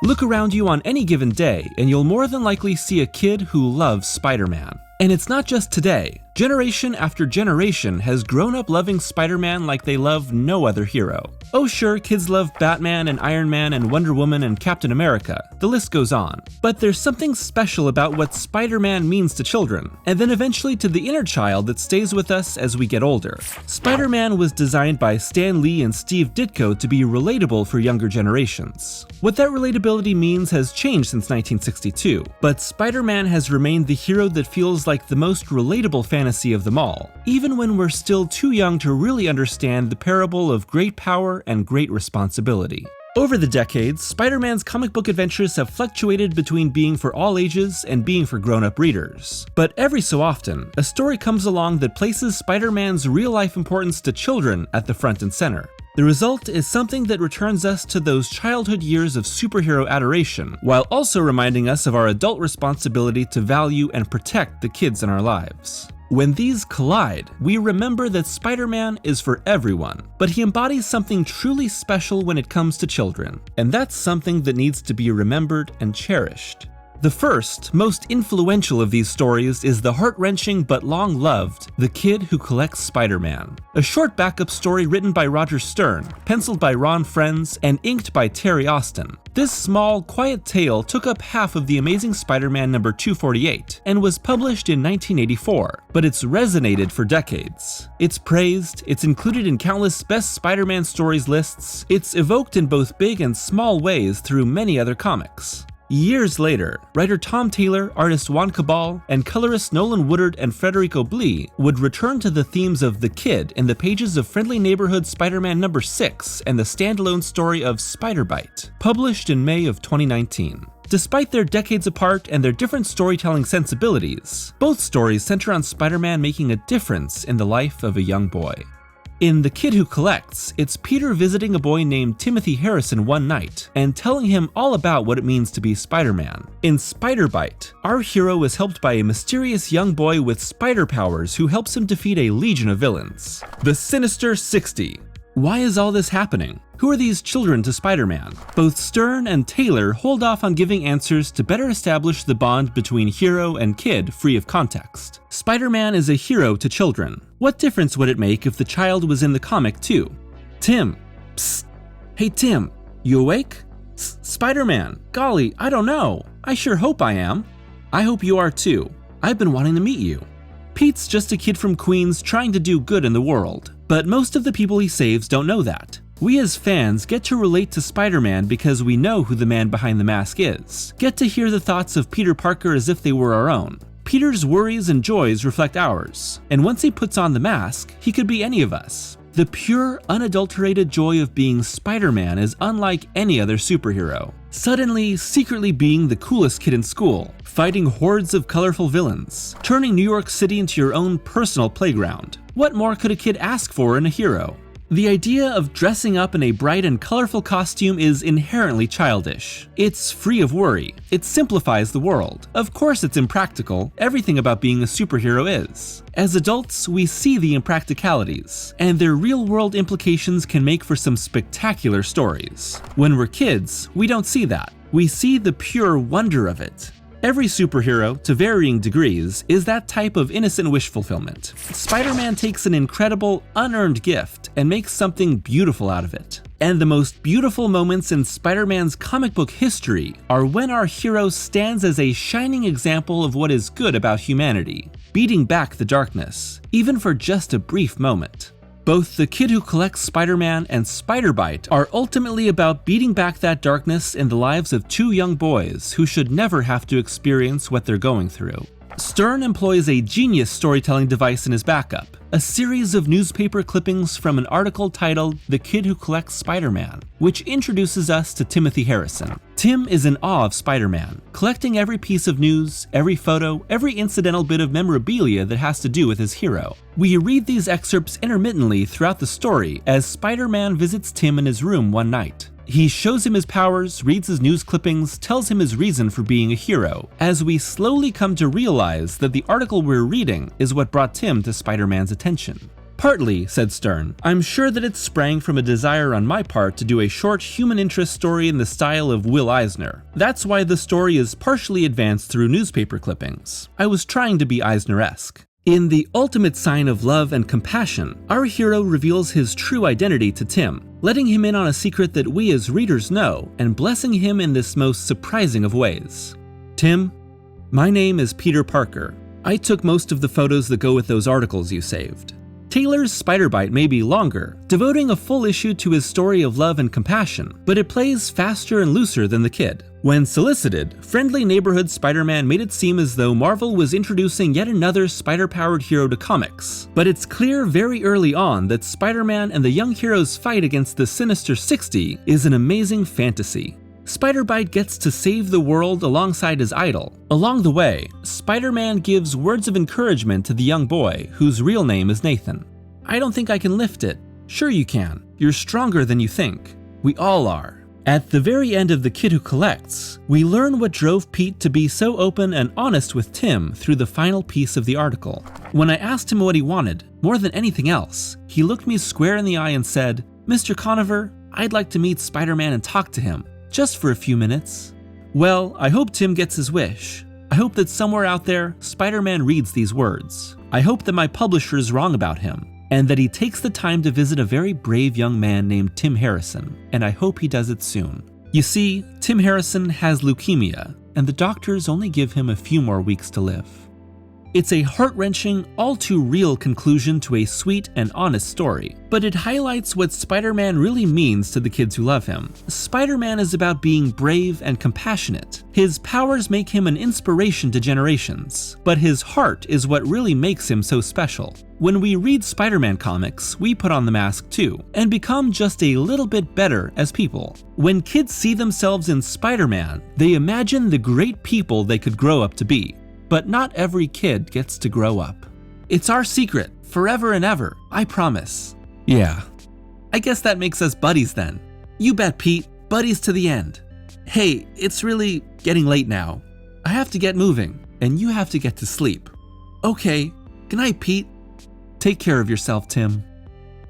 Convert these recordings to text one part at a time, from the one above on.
Look around you on any given day, and you'll more than likely see a kid who loves Spider-Man. And it's not just today. Generation after generation has grown up loving Spider-Man like they love no other hero. Oh sure, kids love Batman and Iron Man and Wonder Woman and Captain America. The list goes on. But there's something special about what Spider-Man means to children, and then eventually to the inner child that stays with us as we get older. Spider-Man was designed by Stan Lee and Steve Ditko to be relatable for younger generations. What that relatability means has changed since 1962, but Spider-Man has remained the hero that feels like the most relatable fantasy of them all, even when we're still too young to really understand the parable of great power and great responsibility. Over the decades, Spider-Man's comic book adventures have fluctuated between being for all ages and being for grown-up readers. But every so often, a story comes along that places Spider-Man's real-life importance to children at the front and center. The result is something that returns us to those childhood years of superhero adoration, while also reminding us of our adult responsibility to value and protect the kids in our lives. When these collide, we remember that Spider-Man is for everyone, but he embodies something truly special when it comes to children, and that's something that needs to be remembered and cherished. The first, most influential of these stories is the heart-wrenching but long-loved The Kid Who Collects Spider-Man, a short backup story written by Roger Stern, penciled by Ron Frenz, and inked by Terry Austin. This small, quiet tale took up half of the Amazing Spider-Man number 248 and was published in 1984, but it's resonated for decades. It's praised, it's included in countless Best Spider-Man Stories lists, it's evoked in both big and small ways through many other comics. Years later, writer Tom Taylor, artist Juan Cabal, and colorist Nolan Woodard and Federico Blee would return to the themes of the kid in the pages of Friendly Neighborhood Spider-Man number 6 and the standalone story of Spider-Bite, published in May of 2019. Despite their decades apart and their different storytelling sensibilities, both stories center on Spider-Man making a difference in the life of a young boy. In The Kid Who Collects, it's Peter visiting a boy named Timothy Harrison one night and telling him all about what it means to be Spider-Man. In Spider-Bite, our hero is helped by a mysterious young boy with spider powers who helps him defeat a legion of villains. The Sinister 60. Why is all this happening? Who are these children to Spider-Man? Both Stern and Taylor hold off on giving answers to better establish the bond between hero and kid free of context. Spider-Man is a hero to children. What difference would it make if the child was in the comic too? Tim. Psst. Hey Tim, you awake? Spider-Man. Golly, I don't know. I sure hope I am. I hope you are too. I've been wanting to meet you. Pete's just a kid from Queens trying to do good in the world, but most of the people he saves don't know that. We as fans get to relate to Spider-Man because we know who the man behind the mask is, get to hear the thoughts of Peter Parker as if they were our own. Peter's worries and joys reflect ours, and once he puts on the mask, he could be any of us. The pure, unadulterated joy of being Spider-Man is unlike any other superhero. Suddenly, secretly being the coolest kid in school, fighting hordes of colorful villains, turning New York City into your own personal playground. What more could a kid ask for in a hero? The idea of dressing up in a bright and colorful costume is inherently childish. It's free of worry. It simplifies the world. Of course it's impractical. Everything about being a superhero is. As adults, we see the impracticalities, and their real-world implications can make for some spectacular stories. When we're kids, we don't see that. We see the pure wonder of it. Every superhero, to varying degrees, is that type of innocent wish fulfillment. Spider-Man takes an incredible, unearned gift and makes something beautiful out of it. And the most beautiful moments in Spider-Man's comic book history are when our hero stands as a shining example of what is good about humanity, beating back the darkness, even for just a brief moment. Both The Kid Who Collects Spider-Man and Spider-Bite are ultimately about beating back that darkness in the lives of two young boys who should never have to experience what they're going through. Stern employs a genius storytelling device in his backup, a series of newspaper clippings from an article titled The Kid Who Collects Spider-Man, which introduces us to Timothy Harrison. Tim is in awe of Spider-Man, collecting every piece of news, every photo, every incidental bit of memorabilia that has to do with his hero. We read these excerpts intermittently throughout the story as Spider-Man visits Tim in his room one night. He shows him his powers, reads his news clippings, tells him his reason for being a hero, as we slowly come to realize that the article we're reading is what brought Tim to Spider-Man's attention. Partly, said Stern. I'm sure that it sprang from a desire on my part to do a short human interest story in the style of Will Eisner. That's why the story is partially advanced through newspaper clippings. I was trying to be Eisner-esque. In the ultimate sign of love and compassion, our hero reveals his true identity to Tim, letting him in on a secret that we as readers know and blessing him in this most surprising of ways. Tim, my name is Peter Parker. I took most of the photos that go with those articles you saved. Taylor's Spider Bite may be longer, devoting a full issue to his story of love and compassion, but it plays faster and looser than The Kid. When solicited, friendly neighborhood Spider-Man made it seem as though Marvel was introducing yet another spider-powered hero to comics. But it's clear very early on that Spider-Man and the young hero's fight against the Sinister 60 is an amazing fantasy. Spider-Bite gets to save the world alongside his idol. Along the way, Spider-Man gives words of encouragement to the young boy, whose real name is Nathan. I don't think I can lift it. Sure you can. You're stronger than you think. We all are. At the very end of The Kid Who Collects, we learn what drove Pete to be so open and honest with Tim through the final piece of the article. When I asked him what he wanted, more than anything else, he looked me square in the eye and said, "Mr. Conover, I'd like to meet Spider-Man and talk to him. Just for a few minutes." Well, I hope Tim gets his wish. I hope that somewhere out there, Spider-Man reads these words. I hope that my publisher is wrong about him, and that he takes the time to visit a very brave young man named Tim Harrison, and I hope he does it soon. You see, Tim Harrison has leukemia, and the doctors only give him a few more weeks to live. It's a heart-wrenching, all-too-real conclusion to a sweet and honest story, but it highlights what Spider-Man really means to the kids who love him. Spider-Man is about being brave and compassionate. His powers make him an inspiration to generations, but his heart is what really makes him so special. When we read Spider-Man comics, we put on the mask too, and become just a little bit better as people. When kids see themselves in Spider-Man, they imagine the great people they could grow up to be. But not every kid gets to grow up. It's our secret, forever and ever, I promise. Yeah. I guess that makes us buddies then. You bet, Pete. Buddies to the end. Hey, it's really getting late now. I have to get moving, and you have to get to sleep. Okay. Good night, Pete. Take care of yourself, Tim.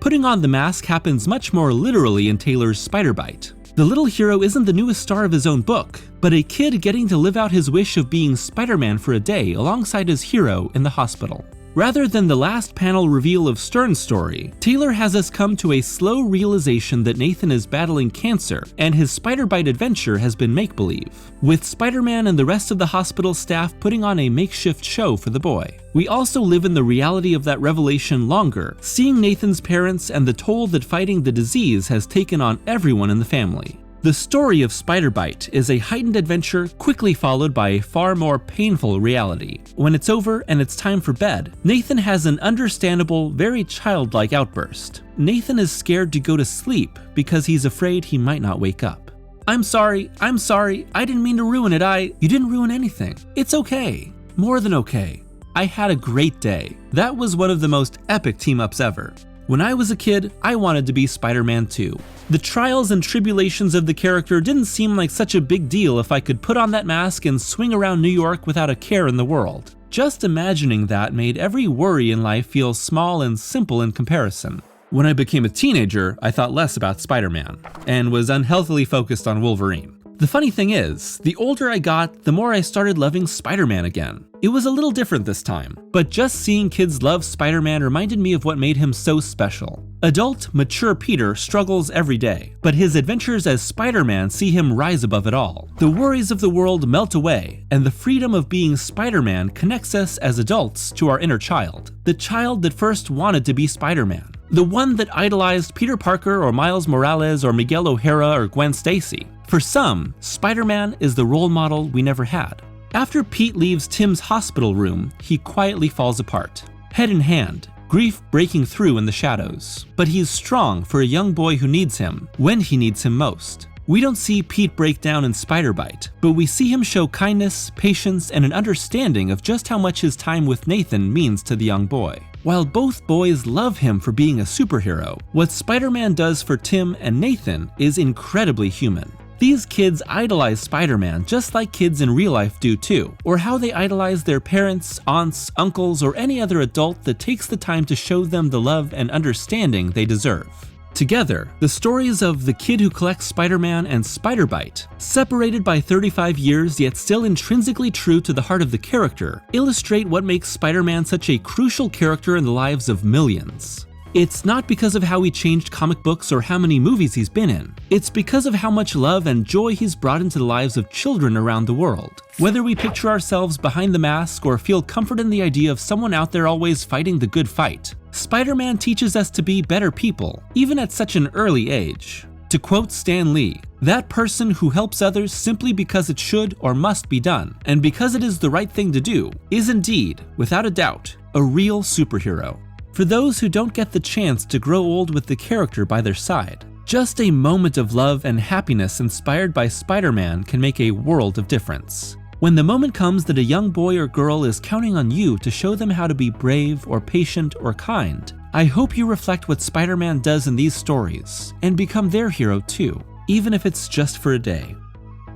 Putting on the mask happens much more literally in Taylor's Spider Bite. The little hero isn't the newest star of his own book, but a kid getting to live out his wish of being Spider-Man for a day alongside his hero in the hospital. Rather than the last panel reveal of Stern's story, Taylor has us come to a slow realization that Nathan is battling cancer and his Spider-Bite adventure has been make-believe, with Spider-Man and the rest of the hospital staff putting on a makeshift show for the boy. We also live in the reality of that revelation longer, seeing Nathan's parents and the toll that fighting the disease has taken on everyone in the family. The story of Spider-Bite is a heightened adventure quickly followed by a far more painful reality. When it's over and it's time for bed, Nathan has an understandable, very childlike outburst. Nathan is scared to go to sleep because he's afraid he might not wake up. I'm sorry, I didn't mean to ruin it, You didn't ruin anything. It's okay. More than okay. I had a great day. That was one of the most epic team-ups ever. When I was a kid, I wanted to be Spider-Man too. The trials and tribulations of the character didn't seem like such a big deal if I could put on that mask and swing around New York without a care in the world. Just imagining that made every worry in life feel small and simple in comparison. When I became a teenager, I thought less about Spider-Man, and was unhealthily focused on Wolverine. The funny thing is, the older I got, the more I started loving Spider-Man again. It was a little different this time, but just seeing kids love Spider-Man reminded me of what made him so special. Adult, mature Peter struggles every day, but his adventures as Spider-Man see him rise above it all. The worries of the world melt away, and the freedom of being Spider-Man connects us as adults to our inner child. The child that first wanted to be Spider-Man. The one that idolized Peter Parker or Miles Morales or Miguel O'Hara or Gwen Stacy. For some, Spider-Man is the role model we never had. After Pete leaves Tim's hospital room, he quietly falls apart. Head in hand, grief breaking through in the shadows. But he's strong for a young boy who needs him, when he needs him most. We don't see Pete break down in Spider-Bite, but we see him show kindness, patience, and an understanding of just how much his time with Nathan means to the young boy. While both boys love him for being a superhero, what Spider-Man does for Tim and Nathan is incredibly human. These kids idolize Spider-Man just like kids in real life do too, or how they idolize their parents, aunts, uncles, or any other adult that takes the time to show them the love and understanding they deserve. Together, the stories of the kid who collects Spider-Man and Spider-Bite, separated by 35 years yet still intrinsically true to the heart of the character, illustrate what makes Spider-Man such a crucial character in the lives of millions. It's not because of how he changed comic books or how many movies he's been in. It's because of how much love and joy he's brought into the lives of children around the world. Whether we picture ourselves behind the mask or feel comfort in the idea of someone out there always fighting the good fight, Spider-Man teaches us to be better people, even at such an early age. To quote Stan Lee, "That person who helps others simply because it should or must be done, and because it is the right thing to do, is indeed, without a doubt, a real superhero." For those who don't get the chance to grow old with the character by their side, just a moment of love and happiness inspired by Spider-Man can make a world of difference. When the moment comes that a young boy or girl is counting on you to show them how to be brave or patient or kind, I hope you reflect what Spider-Man does in these stories and become their hero too, even if it's just for a day.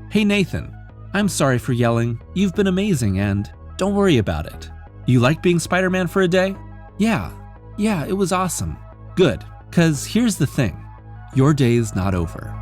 Hey Nathan, I'm sorry for yelling. You've been amazing and don't worry about it. You like being Spider-Man for a day? Yeah, it was awesome. Good, 'cause here's the thing. Your day's not over.